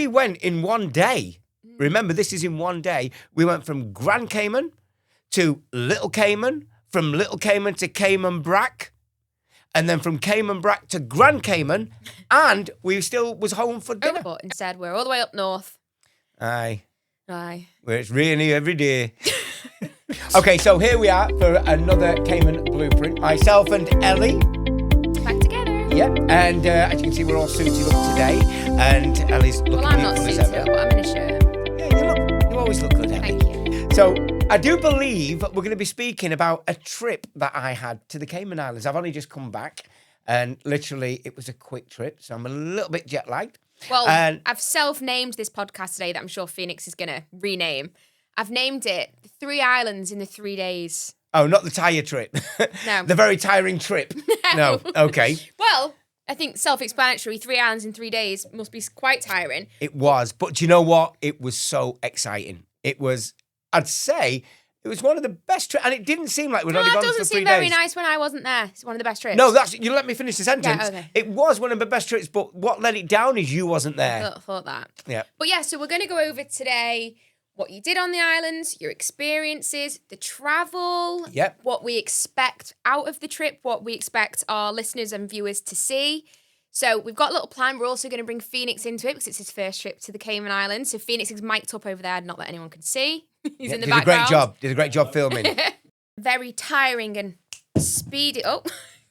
We went in one day. Remember, this is in one day. We went from Grand Cayman to Little Cayman, from Little Cayman to Cayman Brac, and then from Cayman Brac to Grand Cayman, and we still was home for dinner. But instead, we're all the way up north. Aye. Aye. Where it's raining every day. Okay, so here we are for another Cayman Blueprint. Myself and Ellie. Back together. Yep, and as you can see, we're all suited up today, and Ellie's looking Well, I'm not beautiful as suited ever. up, but I'm in a shirt. Yeah, you always look good, Ellie. Thank you. So I do believe we're going to be speaking about a trip that I had to the Cayman Islands. I've only just come back, and literally it was a quick trip, so I'm a little bit jet lagged. Well, And I've self-named this podcast today that I'm sure Phoenix is going to rename. I've named it 3 Islands in the 3 days. oh, not the tire trip. No. The very tiring trip. No. Okay. Well, I think self-explanatory, 3 Islands in 3 days must be quite tiring. It was, but do you know what? It was so exciting. It was, I'd say, it was one of the best trips, and it didn't seem like we'd only That gone for doesn't 3 seem days. very nice when I wasn't there. It's one of the best trips. No, you let me finish the sentence. Yeah, okay. It was one of the best trips, but what let it down is you wasn't there. Thought that. Yeah. But yeah, so we're going to go over today what you did on the islands, your experiences, the travel, Yep. what we expect out of the trip, what we expect our listeners and viewers to see. So we've got a little plan. We're also going to bring Phoenix into it because it's his first trip to the Cayman Islands. So Phoenix is mic'd up over there, not that anyone can see. He's in the background. Did a great job filming. Very tiring and speedy. Oh,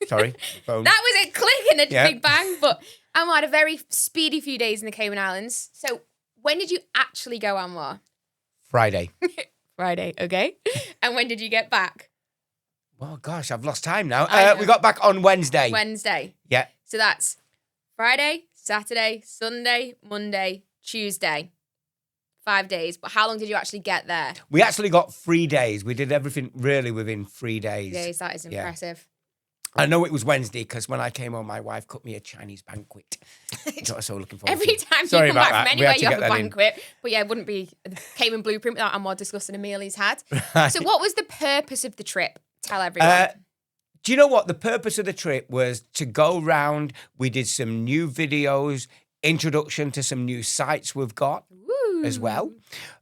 Sorry. Phone. that was a click and a Yeah. big bang. But Anwar had a very speedy few days in the Cayman Islands. So when did you actually go, Anwar? Friday. Friday, okay. And when did you get back? Well, gosh, I've lost time now. I know. We got back on Wednesday. Wednesday. Yeah. So that's Friday, Saturday, Sunday, Monday, Tuesday. 5 days. But how long did you actually get there? We actually got 3 days. We did everything really within 3 days. Days, that is Yeah. impressive. I know it was Wednesday because when I came home, my wife cooked me a Chinese banquet. That's what I was so looking forward Every to. time Sorry you come about back that. from We had anywhere, to you get have a that in. banquet. But yeah, it wouldn't be the Cayman Blueprint without Anwar discussing a meal he's had. Right. So what was the purpose of the trip? Tell everyone. Do you know what? The purpose of the trip was to go round. We did some new videos, introduction to some new sites we've got Woo. as well.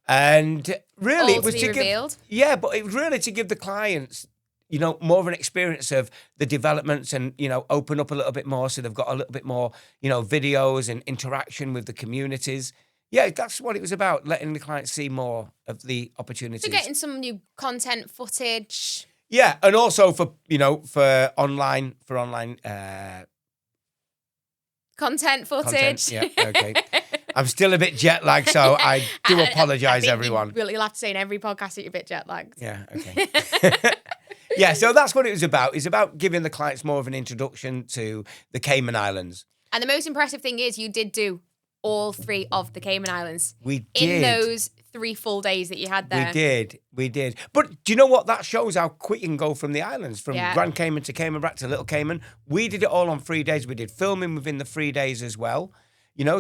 And really, All it was to be give, revealed? yeah, but it was really to give the clients, more of an experience of the developments and, open up a little bit more so they've got a little bit more, videos and interaction with the communities. Yeah, that's what it was about, letting the clients see more of the opportunities. So getting some new content footage. Yeah, and also for online Content footage. content. Yeah, okay. I'm still a bit jet lagged, so I do apologise, think everyone. You'll have to say in every podcast that you're a bit jet lagged. Yeah, okay. Yeah, so that's what it was about. It's about giving the clients more of an introduction to the Cayman Islands. And the most impressive thing is you did do all 3 of the Cayman Islands. We did. In those 3 full days that you had there. We did. But do you know what? That shows how quick you can go from the islands, from Yeah. Grand Cayman to Cayman Brac to Little Cayman. We did it all on 3 days. We did filming within the 3 days as well.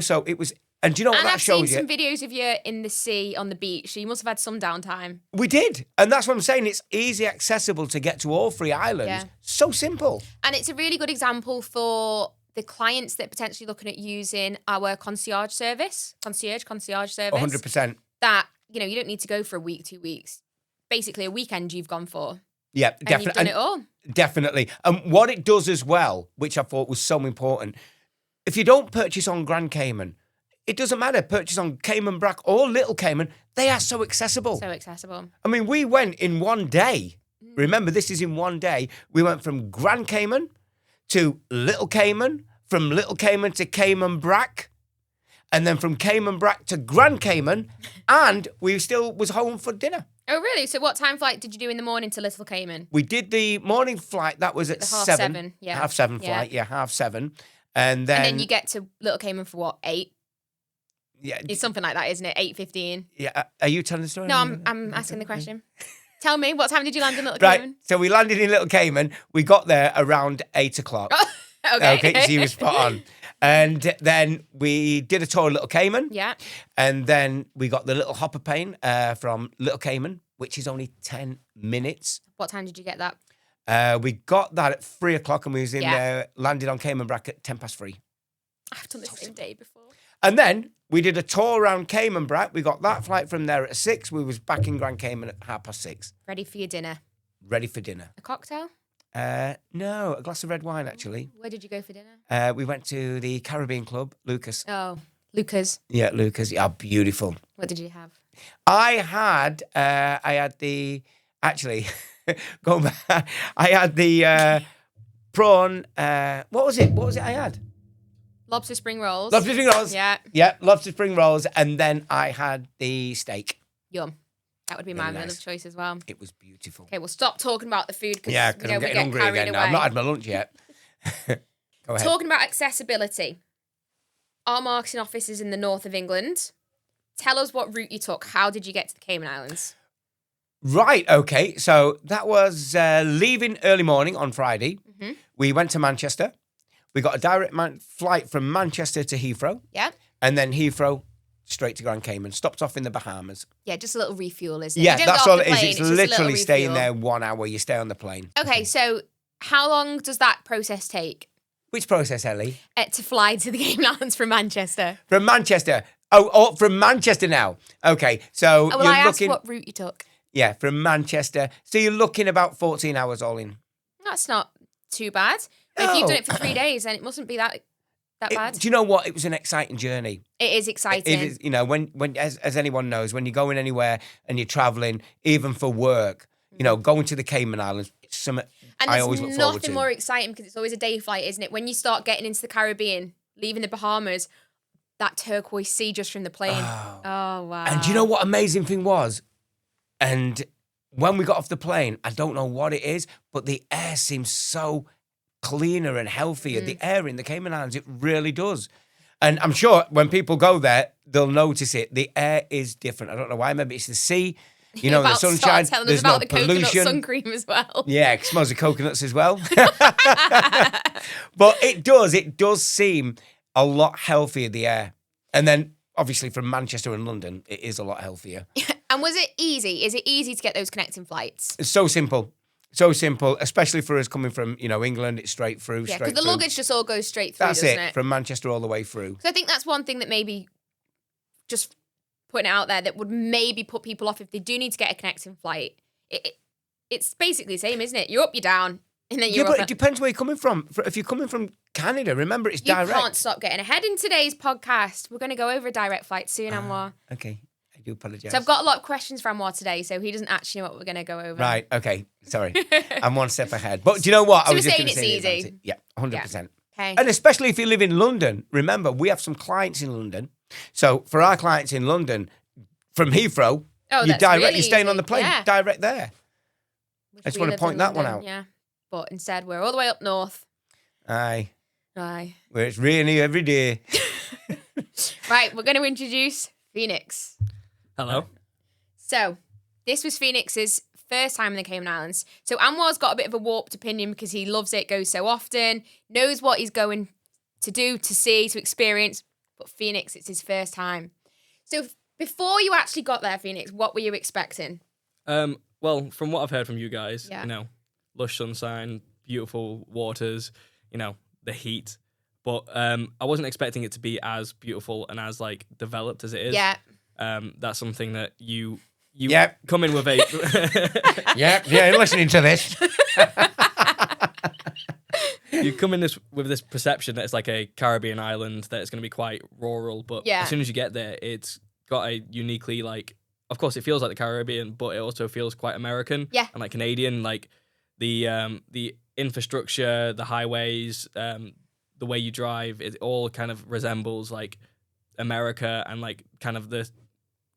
So it was. And do you know what And that I've seen shows you? some videos of you in the sea, on the beach, so you must have had some downtime. We did. And that's what I'm saying. It's easy accessible to get to all 3 islands. Yeah. So simple. And it's a really good example for the clients that are potentially looking at using our concierge service. Concierge service. 100%. That, you don't need to go for a week, 2 weeks. Basically a weekend you've gone for. Yeah, And definitely. you've done it all. Definitely. And what it does as well, which I thought was so important, if you don't purchase on Grand Cayman, it doesn't matter. Purchase on Cayman Brac or Little Cayman, they are so accessible. So accessible. I mean, we went in one day. Remember, this is in one day. We went from Grand Cayman to Little Cayman, from Little Cayman to Cayman Brac, and then from Cayman Brac to Grand Cayman, and we still was home for dinner. Oh, really? So what time flight did you do in the morning to Little Cayman? We did the morning flight. That was at The half 7. seven, yeah. Half 7 Yeah. flight, yeah, half 7. And then... And then you get to Little Cayman for what, 8? Yeah, It's something like that, isn't it? 8:15. yeah. Are you telling the story? No, I'm asking the question. Tell me, what time did you land in Little Right, Cayman? so we landed in Little Cayman. We got there around 8 o'clock. Okay. So you were spot on. And then we did a tour of Little Cayman. Yeah. And then we got the little hopper plane from Little Cayman, which is only 10 minutes. What time did you get that? We got that at 3 o'clock and we was in Yeah. there, landed on Cayman Brac at 3:10. I've done the same day before. And then We did a tour around Cayman Brac. We got that flight from there at 6. We was back in Grand Cayman at 6:30. Ready for your dinner. Ready for dinner. A cocktail? No, a glass of red wine, actually. Where did you go for dinner? We went to the Caribbean Club, Lucas. Oh, Lucas. Yeah, Lucas. Yeah, beautiful. What did you have? I had the, actually, going back, I had the prawn, what was it I had? Lobster spring rolls. Lobster spring rolls. Yeah. Yeah, lobster spring rolls. And then I had the steak. Yum. That would be my meal of choice as well. It was beautiful. Okay, we'll stop talking about the food because I'm getting hungry again now. I've not had my lunch yet. Go ahead. Talking about accessibility. Our marketing office is in the north of England. Tell us what route you took. How did you get to the Cayman Islands? Right, okay. So that was leaving early morning on Friday. Mm-hmm. We went to Manchester. We got a direct flight from Manchester to Heathrow. Yeah. And then Heathrow straight to Grand Cayman. Stopped off in the Bahamas. Yeah, just a little refuel, isn't it? Yeah, that's all it is. It's just literally staying there 1 hour. You stay on the plane. Okay, so how long does that process take? Which process, Ellie? To fly to the Cayman Islands from Manchester. From Manchester. Oh, from Manchester now. Okay, so well, you're I asked looking... what route you took. Yeah, from Manchester. So you're looking about 14 hours all in. That's not too bad. But if you've done it for 3 days, then it mustn't be that bad. Do you know what? It was an exciting journey. It is exciting. It is, you know, when as anyone knows, when you're going anywhere and you're traveling, even for work, you know, going to the Cayman Islands, it's something I always look forward to. And there's nothing more exciting because it's always a day flight, isn't it? When you start getting into the Caribbean, leaving the Bahamas, that turquoise sea just from the plane. Oh wow. And do you know what amazing thing was? And when we got off the plane, I don't know what it is, but the air seems so cleaner and healthier. The air in the Cayman Islands, it really does. And I'm sure when people go there, they'll notice it. The air is different. I don't know why. Maybe it's the sea, you know, the sunshine. There's no pollution. Coconut sun cream as well. Yeah, it smells of coconuts as well. But it does seem a lot healthier, the air. And then obviously from Manchester and London, it is a lot healthier. And was it easy? Is it easy to get those connecting flights? It's so simple. So simple, especially for us coming from, you know, England. It's straight through. Yeah, because the luggage just all goes straight through, doesn't it? From Manchester all the way through. So I think that's one thing that maybe just putting it out there that would maybe put people off if they do need to get a connecting flight. It's basically the same, isn't it? You're up, you're down, and then you're but it depends where you're coming from. If you're coming from Canada, remember it's direct. You can't stop getting ahead in today's podcast. We're going to go over a direct flight soon, Anwar. Okay. I do apologise. So I've got a lot of questions for Anwar today, so he doesn't actually know what we're going to go over. Right, okay. Sorry. I'm one step ahead. But do you know what? So I was we're just saying going to it's say easy. Yeah, 100%. Okay. And especially if you live in London. Remember, we have some clients in London. So for our clients in London, from Heathrow, you're really staying easy. on the plane, direct there. I just want to point that one out. Yeah. But instead, we're all the way up north. Aye. Aye. Where it's raining every day. Right, we're going to introduce Phoenix. Hello. So, this was Phoenix's first time in the Cayman Islands. So, Anwar's got a bit of a warped opinion because he loves it, goes so often, knows what he's going to do, to see, to experience. But Phoenix, it's his first time. So, before you actually got there, Phoenix, what were you expecting? Well, from what I've heard from you guys, Yeah. you know, lush sunshine, beautiful waters, you know, the heat. But I wasn't expecting it to be as beautiful and as, like, developed as it is. Yeah. That's something that you come in with a... Yeah, you're listening to this. You come in with this perception that it's like a Caribbean island, that it's going to be quite rural, but as soon as you get there, it's got a uniquely, like, of course it feels like the Caribbean, but it also feels quite American and like Canadian, like the infrastructure, the highways, the way you drive, it all kind of resembles like America and like kind of the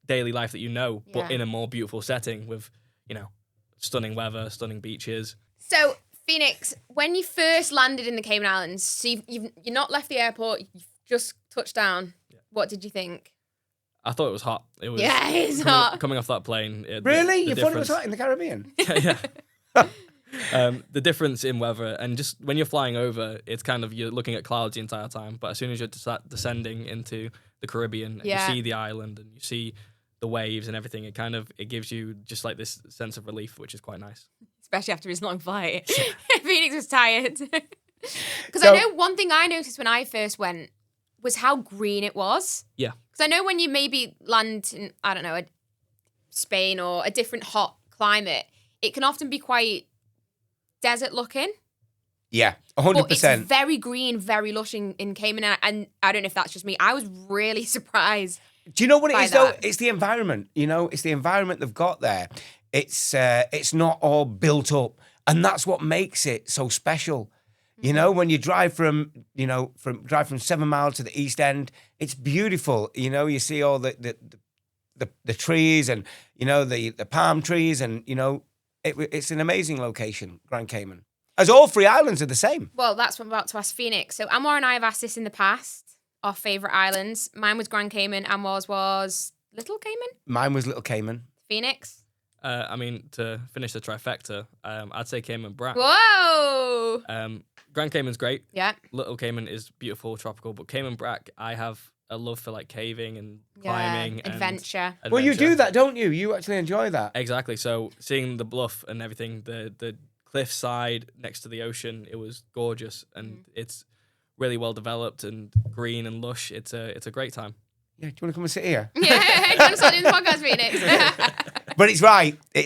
daily life that you know, but in a more beautiful setting with, you know, stunning weather, stunning beaches. So, Phoenix, when you first landed in the Cayman Islands, so you're not left the airport, you've just touched down. Yeah. What did you think? I thought it was hot. It was it's hot. Coming off that plane. Really? You thought it was hot in the Caribbean? Yeah. The difference in weather, and just when you're flying over, it's kind of, you're looking at clouds the entire time, but as soon as you're descending into the Caribbean, and you see the island and you see the waves and everything, it gives you just like this sense of relief, which is quite nice. Especially after his long flight. Phoenix was tired. Because I know one thing I noticed when I first went was how green it was. Yeah. Because So I know when you maybe land in, I don't know, Spain or a different hot climate, it can often be quite desert looking. Yeah, But 100%. it's very green, very lush in Cayman. And I don't know if that's just me. I was really surprised. Do you know what it by is, though? that. It's the environment. You know, it's the environment they've got there. It's not all built up. And that's what makes it so special. You know, when you drive from 7 Mile to the East End, it's beautiful. You know, you see all the trees and, you know, the palm trees and, you know, it's an amazing location, Grand Cayman. As all 3 islands are the same. Well, that's what I'm about to ask Phoenix. So Anwar and I have asked this in the past, our favourite islands. Mine was Grand Cayman, Anwar's was Little Cayman? Mine was Little Cayman. Phoenix? I mean, to finish the trifecta, I'd say Cayman Brac. Whoa! Grand Cayman's great. Yeah. Little Cayman is beautiful, tropical, but Cayman Brac, I have a love for like caving and climbing and adventure. Well, you do that, don't you? You actually enjoy that. Exactly. So seeing the bluff and everything, the cliffside next to the ocean, it was gorgeous, and it's really well developed and green and lush. It's a great time. Yeah, do you want to come and sit here? Yeah, do you want to start doing the podcast, Phoenix? But it's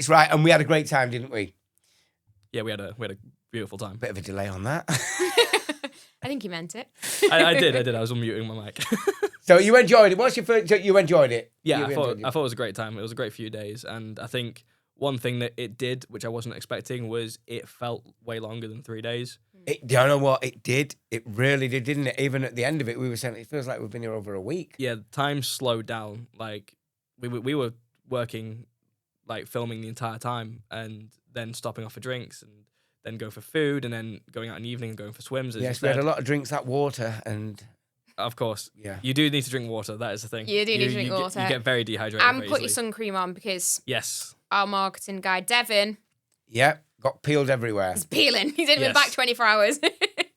right, and we had a great time, didn't we? Yeah, we had a beautiful time. Bit of a delay on that. I think you meant it. I did. I was unmuting my mic. So you enjoyed it. What's your first? So you enjoyed it. Yeah, You I enjoyed thought it was a great time. It was a great few days, and I think one thing that it did, which I wasn't expecting, was it felt way longer than 3 days. Do you know what? It did. It really did, didn't it? Even at the end of it, we were saying it feels like we've been here over a week. Yeah, time slowed down. Like we were working, like filming the entire time, and then stopping off for drinks, and then go for food, and then going out in the evening and going for swims. Yes, we had a lot of drinks, that water, and of course, yeah, you do need to drink water. That is the thing. You do need to drink water. You get very dehydrated. And very put your easily. sun cream on because Yes. our marketing guy, Devin, yeah, got peeled everywhere. is peeling. He's only been Yes. back 24 hours.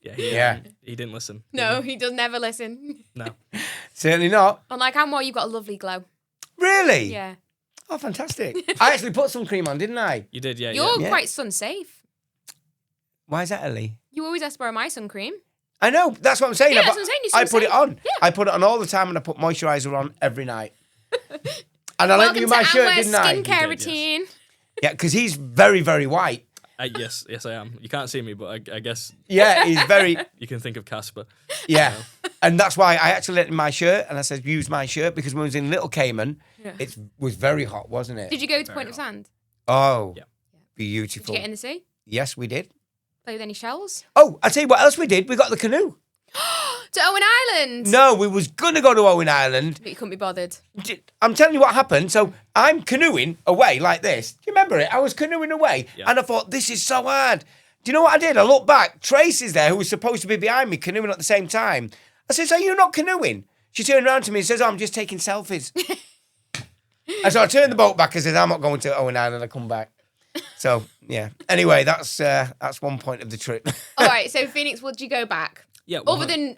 Yeah. He didn't listen. No, he does never listen. No. Certainly not. Unlike Anwar, you've got a lovely glow. Really? Yeah. Oh, fantastic. I actually put some cream on, didn't I? You did, yeah. You're Yeah. quite sun safe. Why is that, Ellie? You always ask to borrow my sun cream. I know. That's what I'm saying. Yeah, that's what I'm saying, you're I put it safe. on. Yeah. I put it on all the time, and I put moisturiser on every night. And I lent Welcome you to my shirt, Anwar's didn't I? skincare You did, yes. routine. Yeah, because he's very, very white. Yes, I am. You can't see me, but I guess Yeah, he's very. you can think of Casper. Yeah. And that's why I actually lent him my shirt, and I said, use my shirt, because when I was in Little Cayman, Yeah. it was very hot, wasn't it? Did you go to Point of Sand? Oh, Yeah. Did beautiful. you get in the sea? Yes, we did. Play with any shells? Oh, I'll tell you what else we did. We got the canoe. To Owen Island? No, we was going to go to Owen Island. But you couldn't be bothered. I'm telling you what happened. So I'm canoeing away like this. Do you remember it? I was canoeing away, Yeah. and I thought, this is so hard. Do you know what I did? I looked back. Trace is there, who was supposed to be behind me, canoeing at the same time. I said, are you not canoeing? She turned around to me and says, I'm just taking selfies. And so I turned the boat back and said, I'm not going to Owen Island. I come back. So, yeah. Anyway, that's one point of the trip. All right, so Phoenix, would you go back? Yeah. Other than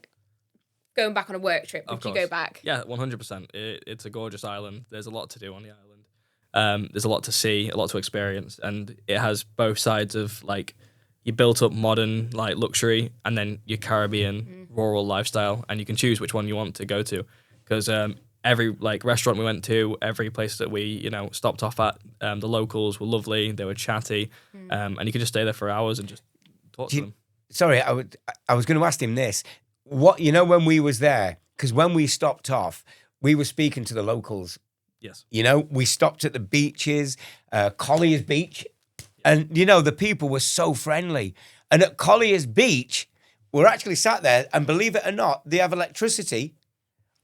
going back on a work trip, would you go back? Yeah, 100%. It's a gorgeous island. There's a lot to do on the island. There's a lot to see, a lot to experience, and it has both sides of like your built-up modern like luxury, and then your Caribbean rural lifestyle, and you can choose which one you want to go to, because every like restaurant we went to, every place that we stopped off at, the locals were lovely. They were chatty, and you could just stay there for hours and just talk to them. Sorry, I was going to ask him this. What, when we was there, because when we stopped off, we were speaking to the locals. Yes. We stopped at the beaches, Collier's Beach, and, the people were so friendly. And at Collier's Beach, we're actually sat there, and believe it or not, they have electricity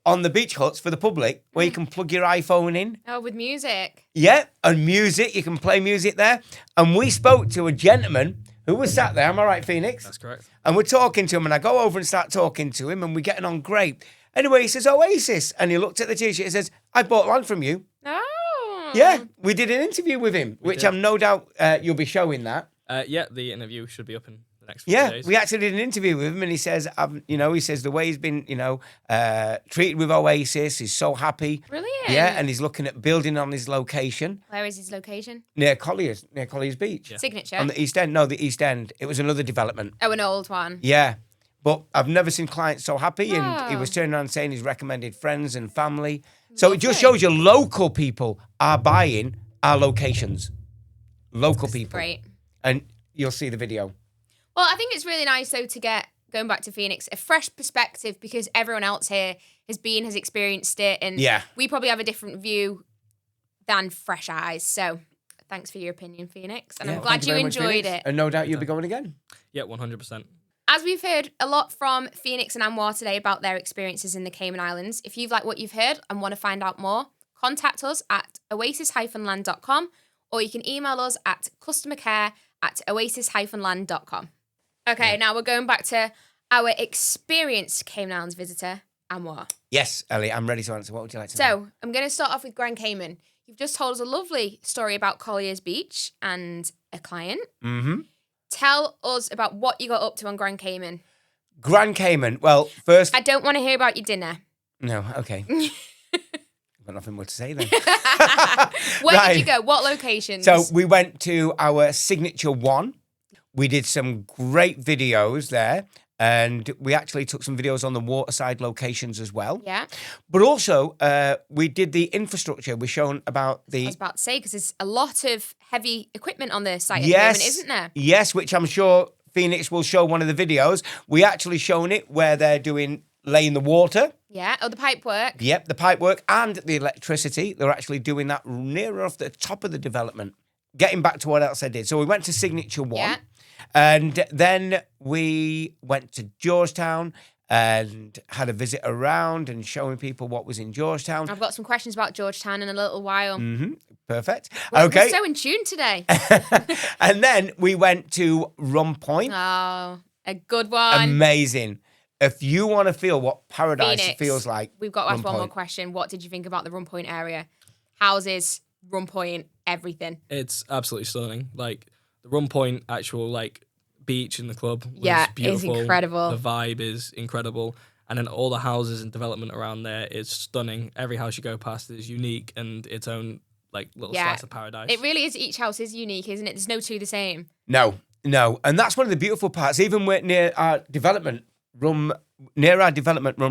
on the beach huts for the public where you can plug your iPhone in. Oh, with music. Yeah, and music, you can play music there. And we spoke to a gentleman who was sat there, am I right, Phoenix? That's correct. And we're talking to him, and I go over and start talking to him, and we're getting on great. Anyway, he says, Oasis. And he looked at the t-shirt and says, I bought land from you. Oh. Yeah, we did an interview with him, which did. I'm no doubt you'll be showing that. Yeah, the interview should be up in the next few Yeah, days. we actually did an interview with him, and he says, he says the way he's been, treated with Oasis, he's so happy. Brilliant. Yeah, and he's looking at building on his location Where is his location? near Collier's Beach. Yeah. Signature. On the East End. No, the East End. It was another development. Oh, an old one. Yeah. But I've never seen clients so happy. And he was turning around saying he's recommended friends and family. So it just shows you local people are buying our locations. Local people. Great. And you'll see the video. Well, I think it's really nice, though, to get, going back to Phoenix, a fresh perspective because everyone else here has experienced it. And we probably have a different view than fresh eyes. So thanks for your opinion, Phoenix. And I'm glad you enjoyed it. And no doubt you'll be going again. Yeah, 100%. As we've heard a lot from Phoenix and Anwar today about their experiences in the Cayman Islands, if you've liked what you've heard and want to find out more, contact us at oasis-land.com or you can email us at customercare@oasis-land.com. Okay, now we're going back to our experienced Cayman Islands visitor, Anwar. Yes, Ellie, I'm ready to answer. What would you like to know? So, I'm going to start off with Grand Cayman. You've just told us a lovely story about Collier's Beach and a client. Mm-hmm. Tell us about what you got up to on Grand Cayman. Grand Cayman. Well, first... I don't want to hear about your dinner. No, okay. I've got nothing more to say then. Where did you go? What locations? So we went to our signature one. We did some great videos there. And we actually took some videos on the waterside locations as well. Yeah. But also, we did the infrastructure. We're shown about the... I was about to say, because there's a lot of heavy equipment on the site at the moment, isn't there? Yes, which I'm sure Phoenix will show one of the videos. We actually shown it where they're laying the water. Yeah. Oh, the pipe work. Yep, the pipe work and the electricity. They're actually doing that nearer off the top of the development. Getting back to what else I did. So we went to Signature 1. Yeah. And then we went to Georgetown and had a visit around and showing people what was in Georgetown. I've got some questions about Georgetown in a little while. Mm-hmm. Perfect. We're so in tune today. And then we went to Rum Point. Oh, a good one. Amazing. If you want to feel what paradise Phoenix, feels like. We've got to ask one more question. What did you think about the Rum Point area? Houses, Rum Point, everything. It's absolutely stunning. Like the Rum Point actual beach in the club was beautiful. It's incredible. The vibe is incredible. And then all the houses and development around there is stunning. Every house you go past is unique and its own little slice of paradise. It really is. Each house is unique, isn't it? There's no two the same. No. And that's one of the beautiful parts. Even near our development Rum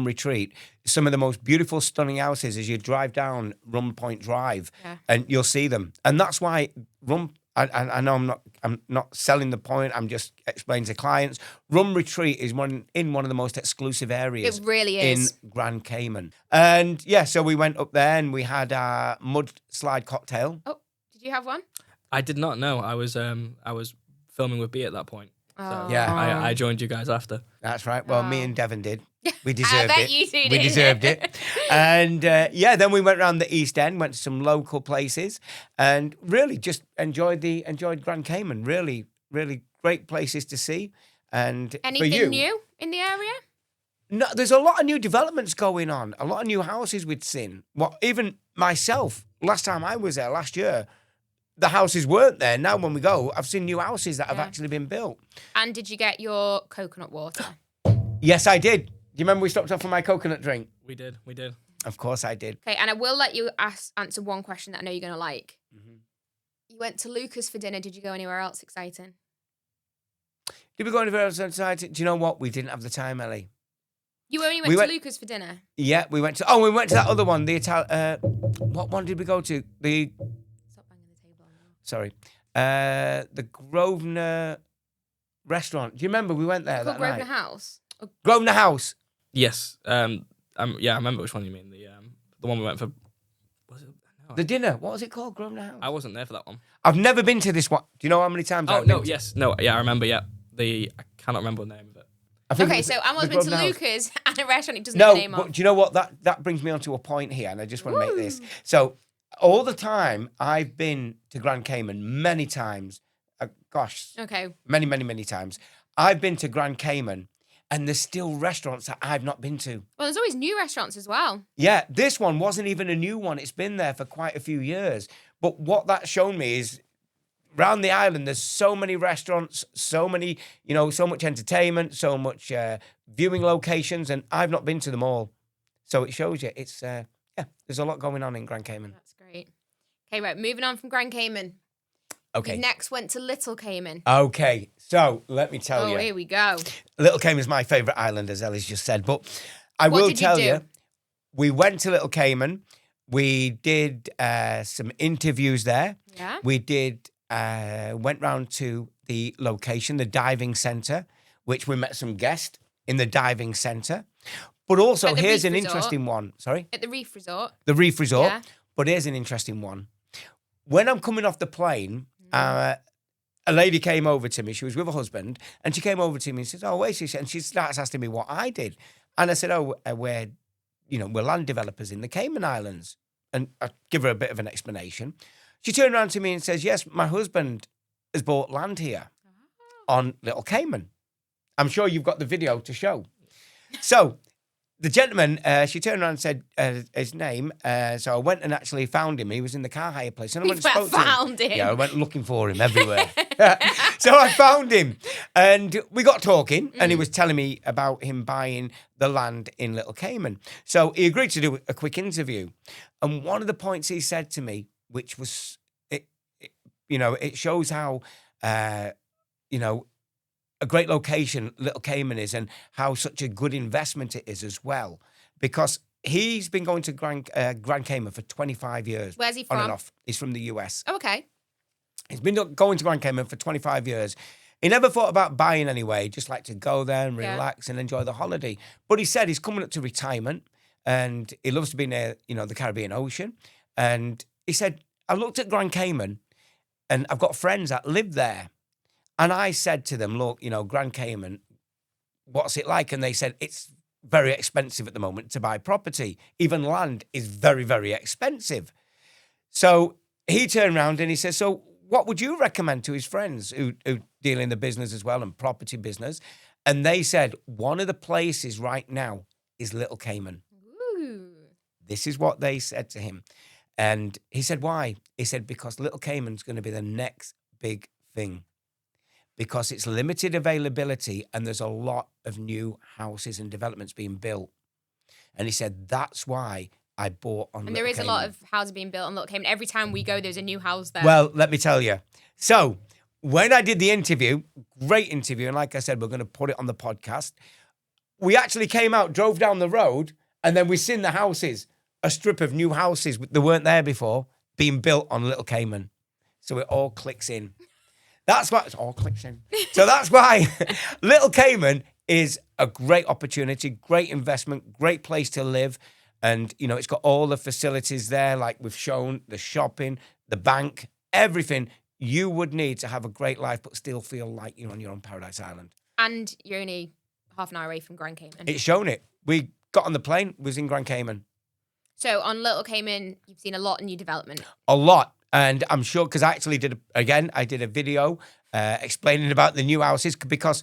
retreat, some of the most beautiful, stunning houses as you drive down Rum Point Drive, and you'll see them. And that's why I know I'm not selling the point. I'm just explaining to clients. Rum Retreat is one of the most exclusive areas. It really is in Grand Cayman. And so we went up there and we had our mudslide cocktail. Oh, did you have one? I did not know. I was filming with B at that point. So I joined you guys after. That's right. Well, me and Devon did. We deserved I it. bet you two did. We deserved it. And then we went around the East End, went to some local places, and really just enjoyed Grand Cayman. Really, really great places to see. And anything for you, new in the area? No, there's a lot of new developments going on. A lot of new houses we'd seen. Even myself, last time I was there last year, the houses weren't there. Now when we go, I've seen new houses that have actually been built. And did you get your coconut water? Yes, I did. Do you remember we stopped off for my coconut drink? We did. Of course I did. Okay, and I will let you answer one question that I know you're going to like. Mm-hmm. You went to Lucas for dinner. Did you go anywhere else exciting? Did we go anywhere else exciting? Do you know what? We didn't have the time, Ellie. You only went to Lucas for dinner? Yeah, we went to that other one. What one did we go to? Stop banging the table. Sorry. The Grosvenor restaurant. Do you remember we went there that night? Grosvenor House? Grosvenor House. Yes. I remember which one you mean. The one we went for. Was it? No. The dinner. What was it called? Grosvenor House. I wasn't there for that one. I've never been to this one. Do you know how many times I've been? I remember. Yeah. I cannot remember the name of it. Okay, so Anwar's been to Lucas and a restaurant he doesn't know the name of. But do you know what? That brings me on to a point here, and I just want to make this. So all the time I've been to Grand Cayman many times. Many, many, many times. I've been to Grand Cayman, and there's still restaurants that I've not been to. Well, there's always new restaurants as well. Yeah, this one wasn't even a new one. It's been there for quite a few years. But what that's shown me is around the island, there's so many restaurants, so many, so much entertainment, so much viewing locations, and I've not been to them all. So it shows you, it's, there's a lot going on in Grand Cayman. That's great. Okay, right, moving on from Grand Cayman. Okay. You next went to Little Cayman. Okay, so let me tell you. Oh, here we go. Little Cayman is my favourite island, as Ellie's just said. But I What will did you tell do? you, we went to Little Cayman. We did some interviews there. Yeah. We did went round to the location, the diving centre, which we met some guests in the diving centre. But also, At the here's Reef an Resort. interesting one. Sorry? At the Reef Resort. The Reef Resort. Yeah. But here's an interesting one. When I'm coming off the plane, a lady came over to me. She was with her husband, and she came over to me and says, "Oh, Oasis," and she starts asking me what I did. And I said, "Oh, we're land developers in the Cayman Islands." And I give her a bit of an explanation. She turned around to me and says, "Yes, my husband has bought land here on Little Cayman." I'm sure you've got the video to show. So the gentleman, she turned around and said his name. So I went and actually found him. He was in the car hire place. And I went and spoke to him. Found him. Yeah, I went looking for him everywhere. So I found him. And we got talking. And he was telling me about him buying the land in Little Cayman. So he agreed to do a quick interview. And one of the points he said to me, which was, it shows how, a great location Little Cayman is and how such a good investment it is as well. Because he's been going to Grand Cayman for 25 years. Where's he On and from? off. He's from the US. Oh, okay. He's been going to Grand Cayman for 25 years. He never thought about buying anyway. He just liked to go there and relax and enjoy the holiday. But he said he's coming up to retirement and he loves to be near, the Caribbean Ocean. And he said, I looked at Grand Cayman and I've got friends that live there. And I said to them, look, Grand Cayman, what's it like? And they said, it's very expensive at the moment to buy property. Even land is very, very expensive. So he turned around and he said, so what would you recommend to his friends who deal in the business as well and property business? And they said, one of the places right now is Little Cayman. Ooh. This is what they said to him. And he said, why? He said, because Little Cayman's going to be the next big thing. Because it's limited availability and there's a lot of new houses and developments being built. And he said, that's why I bought on And there is a lot of houses being built on Little Cayman. Every time we go, there's a new house there. Well, let me tell you. So when I did the interview, great interview, and like I said, we're going to put it on the podcast. We actually came out, drove down the road, and then we seen the houses, a strip of new houses that weren't there before, being built on Little Cayman. So it all clicks in. That's why it's all clicks in. So that's why Little Cayman is a great opportunity, great investment, great place to live. And, it's got all the facilities there, like we've shown, the shopping, the bank, everything you would need to have a great life, but still feel like you're on your own paradise island. And you're only half an hour away from Grand Cayman. It's shown it. We got on the plane, was in Grand Cayman. So on Little Cayman, you've seen a lot of new development. A lot. And I'm sure, because I actually did a video explaining about the new houses, because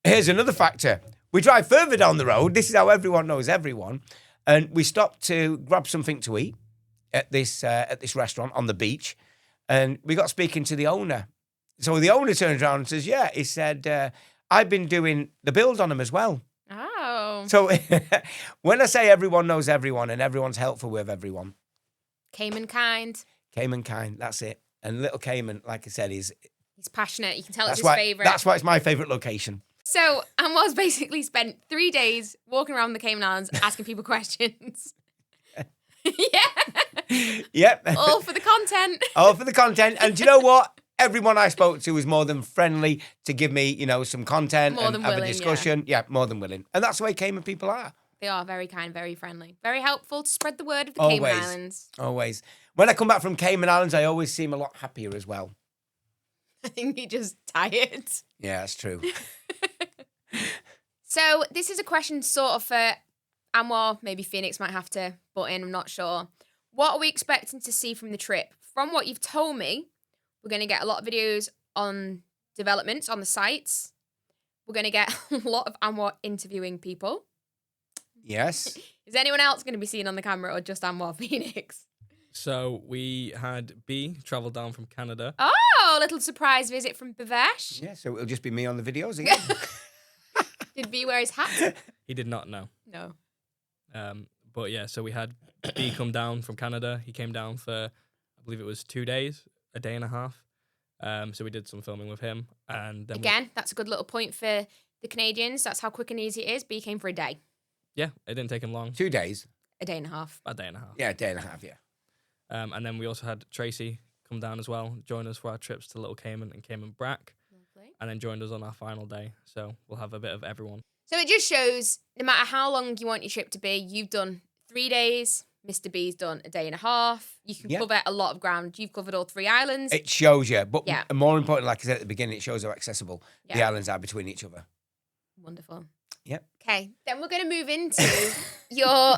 here's another factor. We drive further down the road. This is how everyone knows everyone. And we stopped to grab something to eat at this restaurant on the beach. And we got speaking to the owner. So the owner turns around and says, yeah, he said, I've been doing the build on them as well. Oh. So when I say everyone knows everyone and everyone's helpful with everyone. Cayman kind. Cayman kind, that's it. And Little Cayman, like I said, he's passionate. You can tell it's his favourite. That's why it's my favourite location. So Anwar's basically spent 3 days walking around the Cayman Islands asking people questions. Yeah. Yep. All for the content. All for the content. And do you know what? Everyone I spoke to was more than friendly to give me, some content More and than have willing, a discussion. Yeah, more than willing. And that's the way Cayman people are. They are very kind, very friendly, very helpful to spread the word of the Always. Cayman Islands. Always. When I come back from Cayman Islands, I always seem a lot happier as well. I think you're just tired. Yeah, that's true. So this is a question sort of for Anwar. Maybe Phoenix might have to butt in. I'm not sure. What are we expecting to see from the trip? From what you've told me, we're going to get a lot of videos on developments on the sites. We're going to get a lot of Anwar interviewing people. Yes. Is anyone else going to be seen on the camera or just Anwar Phoenix? So we had B travel down from Canada. Oh, a little surprise visit from Bhavesh. Yeah, so it'll just be me on the videos again. Did B wear his hat? He did not know. No. But yeah, so we had B come down from Canada. He came down for, I believe it was 2 days, a day and a half. So we did some filming with him. And then again, that's a good little point for the Canadians. That's how quick and easy it is. But he came for a day. Yeah, it didn't take him long. 2 days. A day and a half. A day and a half. Yeah, a day and a half, yeah. And then we also had Tracy come down as well, join us for our trips to Little Cayman and Cayman Brac. Lovely. And then joined us on our final day. So we'll have a bit of everyone. So it just shows, no matter how long you want your trip to be, you've done 3 days. Mr. B's done a day and a half. You can cover a lot of ground. You've covered all 3 islands. It shows you. But more important, like I said at the beginning, it shows how accessible the islands are between each other. Wonderful. Yep. Okay, then we're going to move into your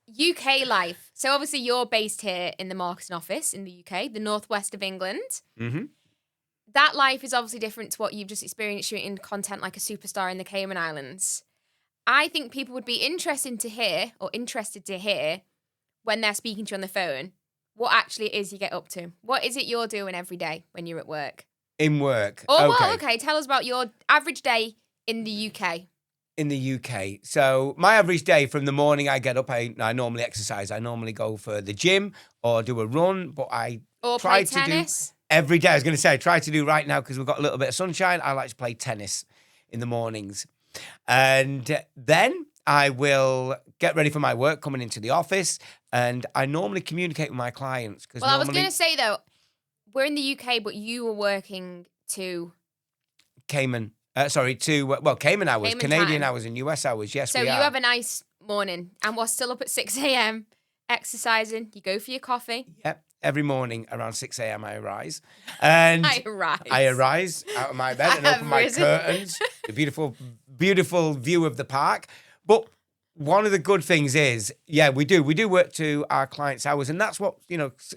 UK life. So obviously you're based here in the marketing office in the UK, the northwest of England. Mm-hmm. That life is obviously different to what you've just experienced shooting content like a superstar in the Cayman Islands. I think people would be interested to hear when they're speaking to you on the phone, what actually it is you get up to. What is it you're doing every day when you're at work? In work. Oh, okay. Well, okay. Tell us about your average day in the UK. In the UK. So my average day from the morning I get up, I normally exercise. I normally go for the gym or do a run, but I try to tennis. Do every day. I was going to say I try to do right now because we've got a little bit of sunshine. I like to play tennis in the mornings. And then I will get ready for my work coming into the office, and I normally communicate with my clients. Well, I was going to say, though, we're in the UK, but you were working to... Cayman. Cayman hours, Cayman Canadian time. hours and US hours. Yes, so we are. You have a nice morning, and we're still up at 6 a.m. exercising. You go for your coffee. Yep. Every morning around 6 a.m. I arise. And I arise out of my bed and open my curtains. The beautiful, beautiful view of the park. But one of the good things is, we do work to our clients' hours, and that's what,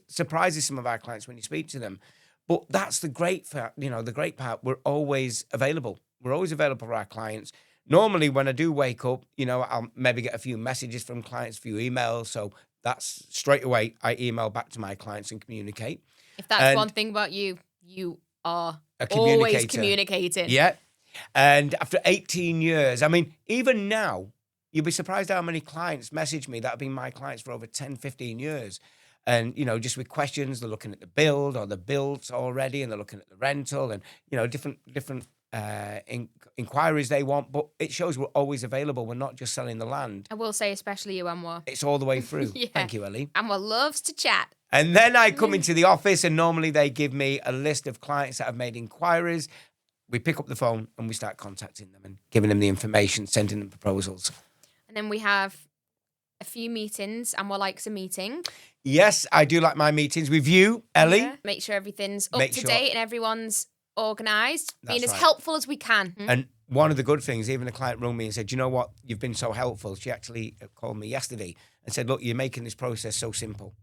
surprises some of our clients when you speak to them. But that's the great part, the great part. We're always available. We're always available for our clients. Normally, when I do wake up, I'll maybe get a few messages from clients, a few emails. So that's straight away, I email back to my clients and communicate. If that's one thing about you, you are always communicating. Yeah. And after 18 years, I mean, even now, you'll be surprised how many clients message me that have been my clients for over 10, 15 years. And, just with questions, they're looking at the build or the built already, and they're looking at the rental and, different inquiries they want. But it shows we're always available. We're not just selling the land. I will say, especially you, Anwar. It's all the way through. Thank you, Ellie. Anwar loves to chat. And then I come into the office, and normally they give me a list of clients that have made inquiries. We pick up the phone and we start contacting them and giving them the information, sending them proposals. And then we have a few meetings, and Anwar likes a meeting. Yes, I do like my meetings with you, Ellie. Yeah. Make sure everything's up to date and everyone's organised. Being as right. helpful as we can. And one of the good things, even a client rang me and said, you know what, you've been so helpful. She actually called me yesterday and said, look, you're making this process so simple.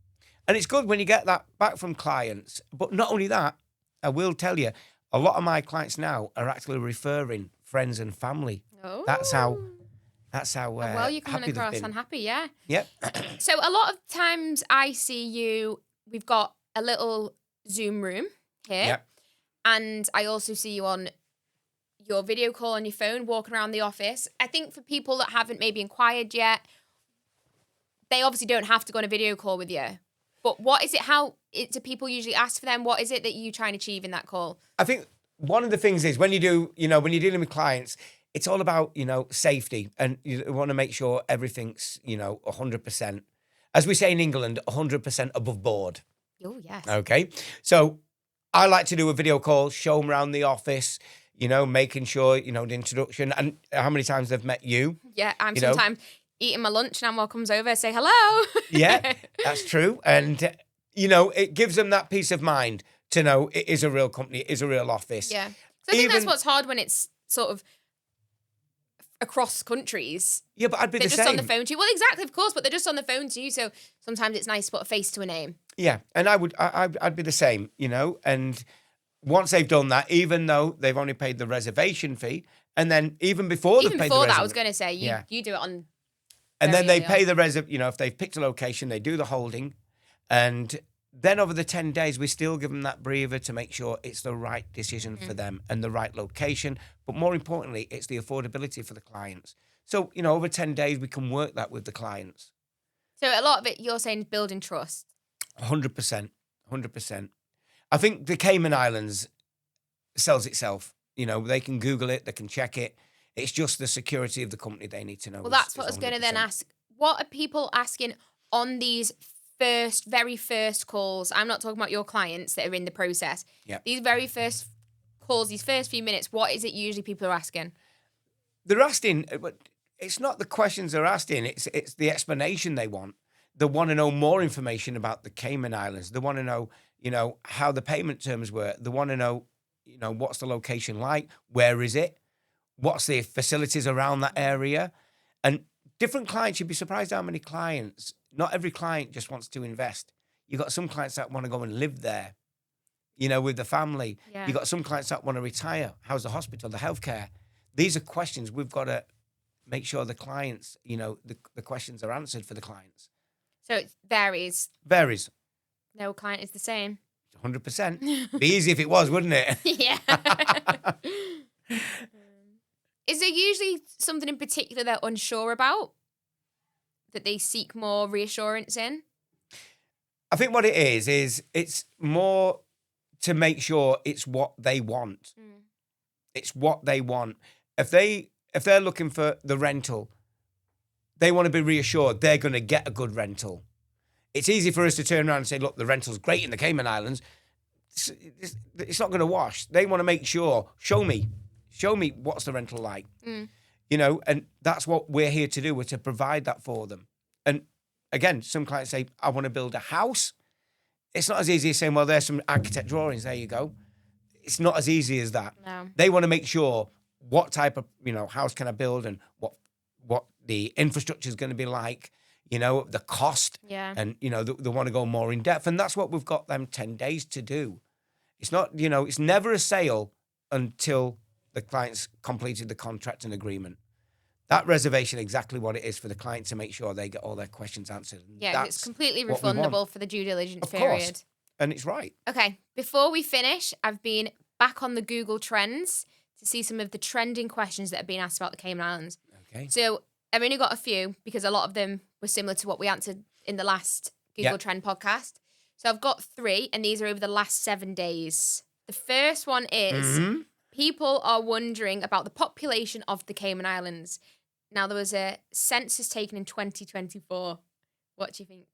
And it's good when you get that back from clients. But not only that, I will tell you, a lot of my clients now are actually referring friends and family. Oh. That's how well, you're coming across unhappy, yeah. Yep. So a lot of times I see you, we've got a little Zoom room here. Yep. And I also see you on your video call on your phone, walking around the office. I think for people that haven't maybe inquired yet, they obviously don't have to go on a video call with you. But what is it, do people usually ask for them? What is it that you try and achieve in that call? I think one of the things is when you do, when you're dealing with clients, it's all about, safety, and you want to make sure everything's, 100%. As we say in England, 100% above board. Oh, yes. Okay. So I like to do a video call, show them around the office, making sure, the introduction, and how many times they've met you. Yeah, I'm sometimes eating my lunch and Anwar comes over and say hello. Yeah, that's true. And, it gives them that peace of mind to know it is a real company, it is a real office. Yeah. So I think that's what's hard when it's sort of across countries. Yeah, but I'd be the same. They're just on the phone to you. Well, exactly, of course, but they're just on the phone to you. So sometimes it's nice to put a face to a name. Yeah, and I'd be the same, and once they've done that, even though they've only paid the reservation fee, and then even before they've paid the reservation. I was going to say, you do it on. And then they pay the if they've picked a location, they do the holding, and then over the 10 days, we still give them that breather to make sure it's the right decision for them and the right location. But more importantly, it's the affordability for the clients. So, over 10 days, we can work that with the clients. So a lot of it, you're saying, is building trust. 100%. 100%. I think the Cayman Islands sells itself. You know, they can Google it, they can check it. It's just the security of the company they need to know. Well, that's what I was going to then ask. What are people asking on these very first calls? I'm not talking about your clients that are in the process. Yep. These very first calls, these first few minutes, what is it usually people are asking? They're asking, but it's not the questions they're asking. It's the explanation they want. They want to know more information about the Cayman Islands. They want to know, you know, how the payment terms work. They want to know, you know, what's the location like? Where is it? What's the facilities around that area? And different clients, you'd be surprised how many clients, not every client just wants to invest. You've got some clients that want to go and live there, you know, with the family. Yeah. You've got some clients that want to retire. How's the hospital, the healthcare? These are questions we've got to make sure the clients, you know, the questions are answered for the clients. So it varies. Varies. No client is the same. 100%. Be easy if it was, wouldn't it? Yeah. Is there usually something in particular they're unsure about that they seek more reassurance in? I think what it is it's more to make sure it's what they want. It's what they want. If they're looking for the rental, they want to be reassured they're going to get a good rental. It's easy for us to turn around and say, look, the rental's great in the Cayman Islands. It's not going to wash. They want to make sure, show me what's the rental like. You know, and that's what we're here to do. We're to provide that for them. And again, some clients say, I want to build a house. It's not as easy as saying, well, there's some architect drawings. There you go. It's not as easy as that. No. They want to make sure what type of, you know, house can I build and what the infrastructure is going to be like, you know, the cost. Yeah. And, you know, they want to go more in depth. And that's what we've got them 10 days to do. It's not, you know, it's never a sale until the client's completed the contract and agreement. That reservation exactly what it is for the client to make sure they get all their questions answered. Yeah, it's completely refundable for the due diligence period. And it's right. Okay, before we finish, I've been back on the Google Trends to see some of the trending questions that have been asked about the Cayman Islands. Okay. So I've only got a few because a lot of them were similar to what we answered in the last Google Trend podcast. So I've got 3, and these are over the last 7 days. The first one is people are wondering about the population of the Cayman Islands. Now, there was a census taken in 2024. What do you think?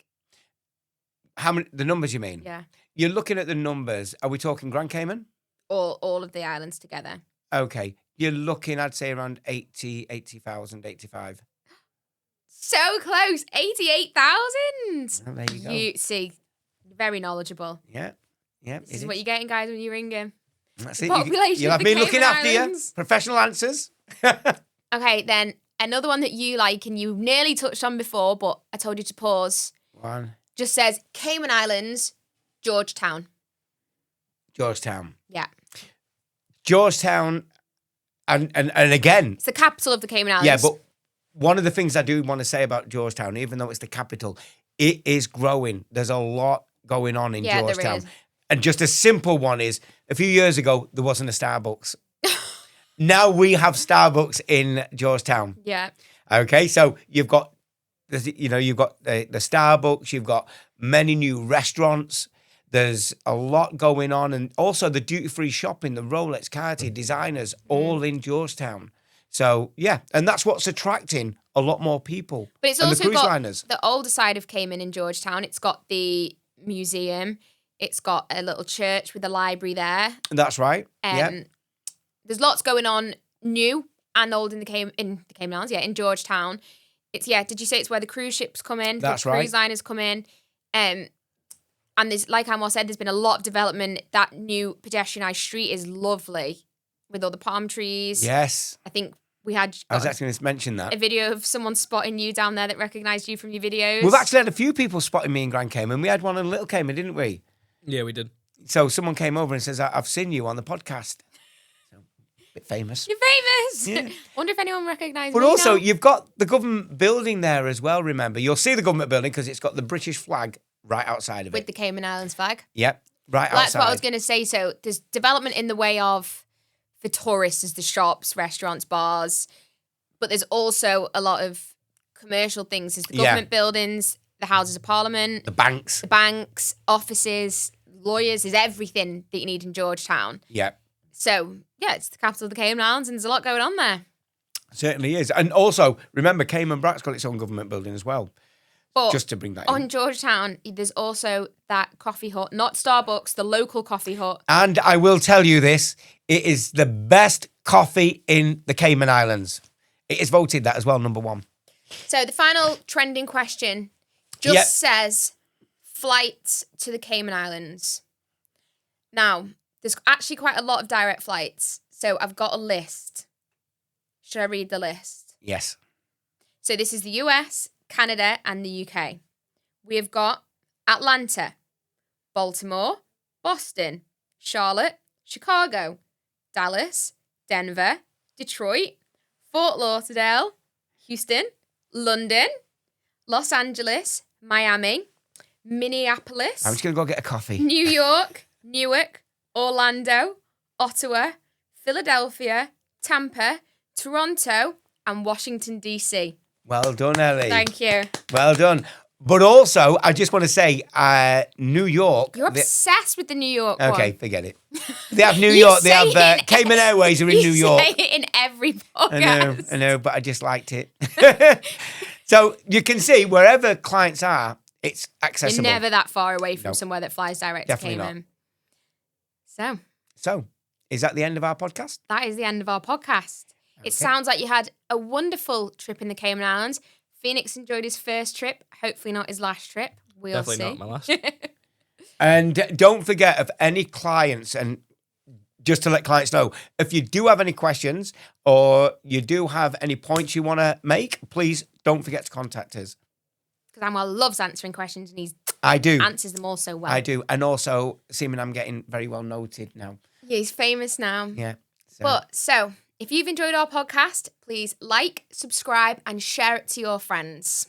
How many? The numbers you mean? Yeah. You're looking at the numbers. Are we talking Grand Cayman? All of the islands together. Okay. You're looking, I'd say, around 80,000, 85. So close. 88,000. Oh, there you go. You see, very knowledgeable. Yeah. Yeah. This is what you're getting, guys, when you ring him. That's it. Population You'll have of me the looking Cayman after Islands. you. Professional answers. Okay, then another one that you like and you nearly touched on before, but I told you to pause. One. Just says Cayman Islands, Georgetown. Georgetown. Yeah. Georgetown, and again. It's the capital of the Cayman Islands. Yeah, but one of the things I do want to say about Georgetown, even though it's the capital, it is growing. There's a lot going on in Georgetown. There is. And just a simple one is, a few years ago, there wasn't a Starbucks. Now we have Starbucks in Georgetown. Yeah. Okay, so you've got the Starbucks, you've got many new restaurants. There's a lot going on, and also the duty-free shopping, the Rolex, Cartier, designers, all in Georgetown. So yeah, and that's what's attracting a lot more people. But it's and also the cruise got liners. the older side of Cayman in Georgetown. It's got the museum. It's got a little church with a library there. That's right. Yeah. There's lots going on, new and old in the Cayman Islands. Yeah, in Georgetown. Did you say it's where the cruise ships come in? That's the right. Cruise liners come in. And there's, like Anwar said, there's been a lot of development. That new pedestrianised street is lovely with all the palm trees. Yes. I think we had. I was actually going to mention that. A video of someone spotting you down there that recognised you from your videos. We've actually had a few people spotting me in Grand Cayman. We had one in Little Cayman, didn't we? Yeah, we did. So someone came over and says, I've seen you on the podcast. So, a bit famous. You're famous. Yeah. Wonder if anyone recognised But me also, now. you've got the government building there as well, remember. You'll see the government building because it's got the British flag right outside of With it. the Cayman Islands flag. Yep, right Well, outside. that's what I was going to say. So there's development in the way of, for tourists, there's the shops, restaurants, bars. But there's also a lot of commercial things. There's the government buildings, the Houses of Parliament. The banks. The banks, offices, lawyers, there's everything that you need in Georgetown. Yeah. So, yeah, it's the capital of the Cayman Islands and there's a lot going on there. Certainly is. And also, remember, Cayman Brac's got its own government building as well. But just to bring that on in. Georgetown, there's also that coffee hut, not Starbucks, the local coffee hut. And I will tell you this, it is the best coffee in the Cayman Islands. It is voted that as well, number 1. So the final trending question just says flights to the Cayman Islands. Now, there's actually quite a lot of direct flights. So I've got a list. Should I read the list? Yes. So this is the US, Canada, and the UK. We have got Atlanta, Baltimore, Boston, Charlotte, Chicago, Dallas, Denver, Detroit, Fort Lauderdale, Houston, London, Los Angeles, Miami, Minneapolis. I'm just going to go get a coffee. New York, Newark, Orlando, Ottawa, Philadelphia, Tampa, Toronto, and Washington, D.C. Well done, Ellie. Thank you. Well done. But also, I just want to say, New York. You're obsessed with the New York one. Okay, forget it. They have New York. They have Cayman Airways are in New York. You say it in every podcast. I know, but I just liked it. So you can see wherever clients are, it's accessible. You're never that far away from somewhere that flies direct Definitely to Cayman. not. So, is that the end of our podcast? That is the end of our podcast. Okay. It sounds like you had a wonderful trip in the Cayman Islands. Phoenix enjoyed his first trip. Hopefully not his last trip. We'll see. Definitely not my last. And don't forget, of any clients, and just to let clients know, if you do have any questions or you do have any points you want to make, please don't forget to contact us. Because Anwar loves answering questions and I do. answers them all so well. I do. And also, seeming I'm getting very well noted now. Yeah, he's famous now. Yeah. So if you've enjoyed our podcast, please like, subscribe, and share it to your friends.